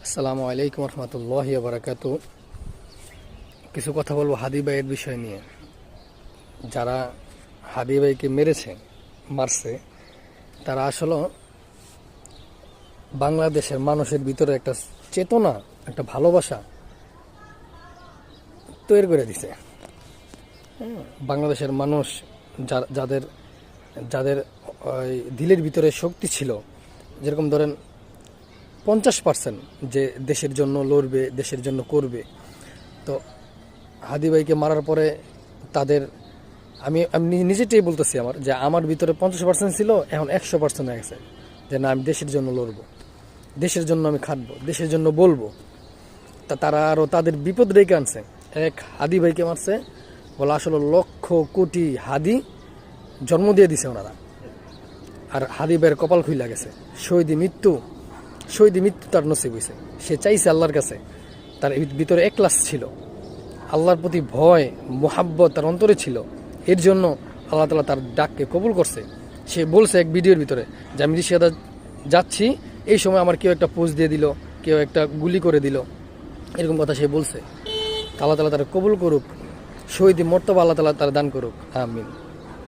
আসসালামু আলাইকুম রহমতুল্লাহি ওয়া বারাকাতু। কিছু কথা বলবো হাদি ভাইয়ের বিষয় নিয়ে। যারা হাদি ভাইকে মারছে, তারা আসলে বাংলাদেশের মানুষের ভিতরে একটা চেতনা, একটা ভালোবাসা তৈরি করে দিছে। বাংলাদেশের মানুষ যাদের যাদের ওই দিলের ভিতরে শক্তি ছিল, যেরকম ধরেন 50% যে দেশের জন্য লড়বে, দেশের জন্য করবে। তো হাদি ভাইকে মারার পরে তাদের আমি আমি নিজেটাই বলতেছি আমার ভিতরে 50% ছিল, এখন 100% হয়ে গেছে যে না, আমি দেশের জন্য লড়বো, দেশের জন্য আমি খাটবো, দেশের জন্য বলবো। তারা আরও তাদের বিপদ রেখে আনছে। এক হাদি ভাইকে মারছে বলে আসলে লক্ষ কোটি হাদি জন্ম দিয়ে দিছে ওনারা। আর হাদি ভাইয়ের কপাল খুইলা গেছে, শহীদি মৃত্যু তার নসিব হয়েছে। সে চাইছে আল্লাহর কাছে, তার ভিতরে একলাস ছিল, আল্লাহর প্রতি ভয় মোহাব্বত তার অন্তরে ছিল। এর জন্য আল্লাহ তাআলা তার ডাককে কবুল করছে। সে বলছে এক ভিডিওর ভিতরে যে আমি ঋষিয়াদা যাচ্ছি, এই সময় আমার কেউ একটা পোজ দিয়ে দিল, কেউ একটা গুলি করে দিল, এরকম কথা সে বলছে। আল্লাহ তাআলা তার কবুল করুক, শহীদি মর্তবা আল্লাহ তাআলা তার দান করুক, আমিন।